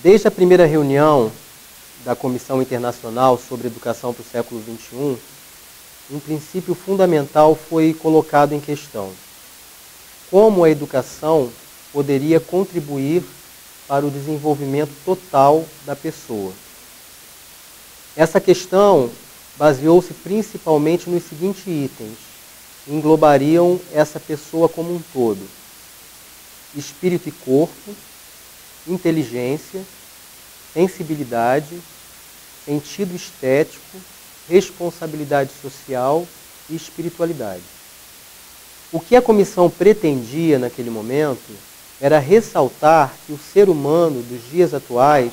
Desde a primeira reunião da Comissão Internacional sobre Educação para o Século XXI, um princípio fundamental foi colocado em questão: como a educação poderia contribuir para o desenvolvimento total da pessoa. Essa questão baseou-se principalmente nos seguintes itens, que englobariam essa pessoa como um todo: espírito e corpo, inteligência, sensibilidade, sentido estético, responsabilidade social e espiritualidade. O que a comissão pretendia naquele momento era ressaltar que o ser humano dos dias atuais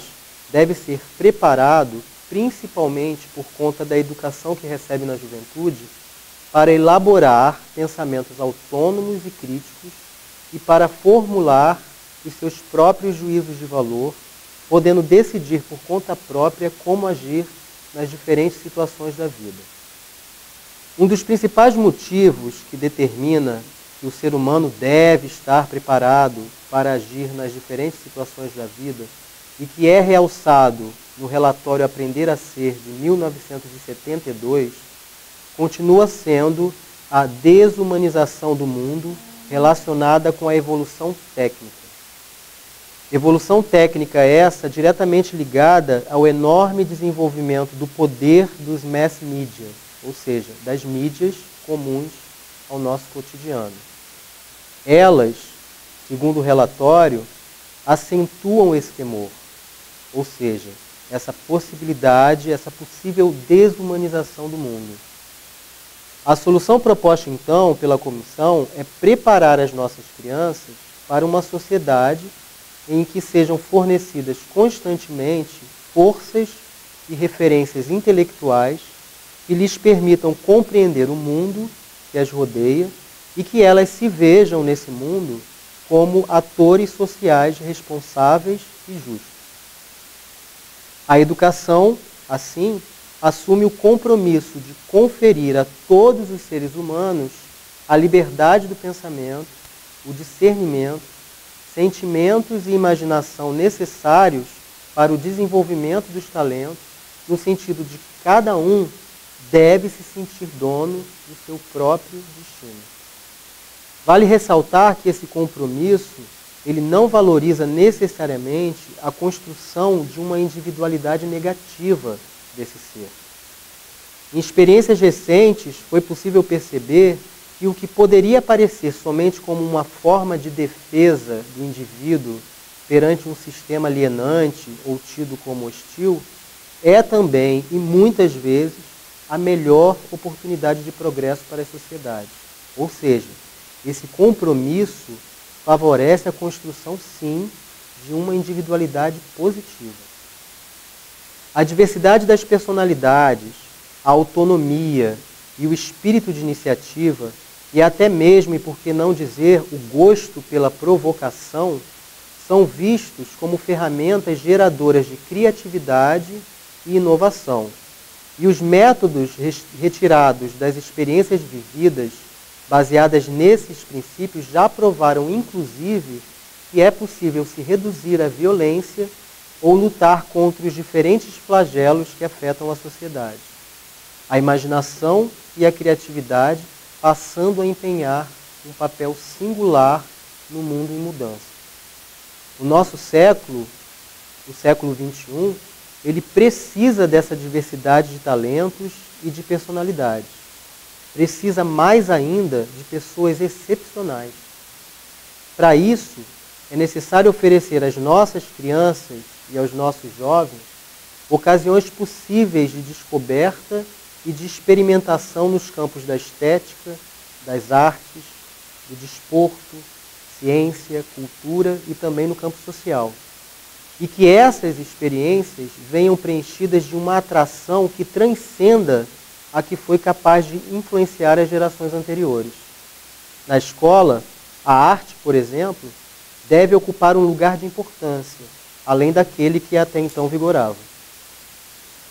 deve ser preparado, principalmente por conta da educação que recebe na juventude, para elaborar pensamentos autônomos e críticos e para formular os seus próprios juízos de valor, podendo decidir por conta própria como agir nas diferentes situações da vida. Um dos principais motivos que determina que o ser humano deve estar preparado para agir nas diferentes situações da vida e que é realçado no relatório Aprender a Ser, de 1972, continua sendo a desumanização do mundo relacionada com a evolução técnica. Evolução técnica essa diretamente ligada ao enorme desenvolvimento do poder dos mass media, ou seja, das mídias comuns ao nosso cotidiano. Elas, segundo o relatório, acentuam esse temor, ou seja, essa possibilidade, essa possível desumanização do mundo. A solução proposta, então, pela comissão é preparar as nossas crianças para uma sociedade em que sejam fornecidas constantemente forças e referências intelectuais que lhes permitam compreender o mundo que as rodeia e que elas se vejam nesse mundo como atores sociais responsáveis e justos. A educação, assim, assume o compromisso de conferir a todos os seres humanos a liberdade do pensamento, o discernimento, sentimentos e imaginação necessários para o desenvolvimento dos talentos, no sentido de que cada um deve se sentir dono do seu próprio destino. Vale ressaltar que esse compromisso ele não valoriza necessariamente a construção de uma individualidade negativa desse ser. Em experiências recentes, foi possível perceber que o que poderia parecer somente como uma forma de defesa do indivíduo perante um sistema alienante ou tido como hostil, é também, e muitas vezes, a melhor oportunidade de progresso para a sociedade. Ou seja, esse compromisso favorece a construção, sim, de uma individualidade positiva. A diversidade das personalidades, a autonomia e o espírito de iniciativa, e até mesmo, e por que não dizer, o gosto pela provocação, são vistos como ferramentas geradoras de criatividade e inovação. E os métodos retirados das experiências vividas, baseadas nesses princípios, já provaram, inclusive, que é possível se reduzir a violência ou lutar contra os diferentes flagelos que afetam a sociedade. A imaginação e a criatividade passando a empenhar um papel singular no mundo em mudança. O nosso século, o século XXI, ele precisa dessa diversidade de talentos e de personalidades. Precisa mais ainda de pessoas excepcionais. Para isso, é necessário oferecer às nossas crianças e aos nossos jovens ocasiões possíveis de descoberta e de experimentação nos campos da estética, das artes, do desporto, ciência, cultura e também no campo social. E que essas experiências venham preenchidas de uma atração que transcenda a que foi capaz de influenciar as gerações anteriores. Na escola, a arte, por exemplo, deve ocupar um lugar de importância, além daquele que até então vigorava.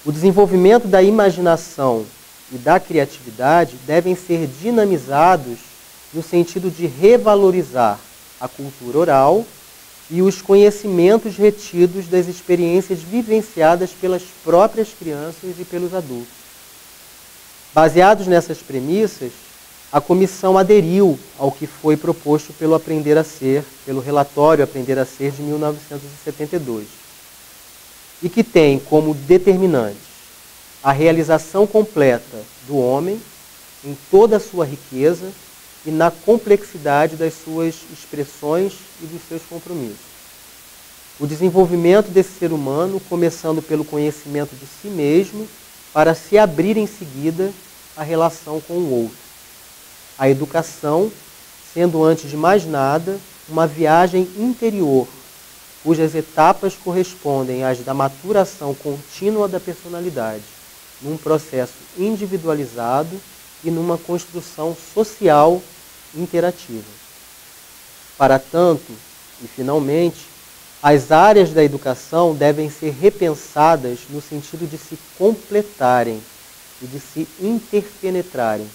O desenvolvimento da imaginação e da criatividade devem ser dinamizados no sentido de revalorizar a cultura oral e os conhecimentos retidos das experiências vivenciadas pelas próprias crianças e pelos adultos. Baseados nessas premissas, a comissão aderiu ao que foi proposto pelo Aprender a Ser, pelo relatório Aprender a Ser de 1972, e que tem como determinantes a realização completa do homem em toda a sua riqueza e na complexidade das suas expressões e dos seus compromissos. O desenvolvimento desse ser humano, começando pelo conhecimento de si mesmo, para se abrir em seguida à relação com o outro. A educação, sendo antes de mais nada, uma viagem interior, cujas etapas correspondem às da maturação contínua da personalidade, num processo individualizado e numa construção social interativa. Para tanto, e finalmente, as áreas da educação devem ser repensadas no sentido de se completarem e de se interpenetrarem,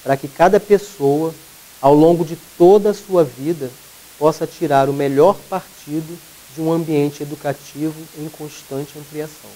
para que cada pessoa, ao longo de toda a sua vida, possa tirar o melhor partido de um ambiente educativo em constante ampliação.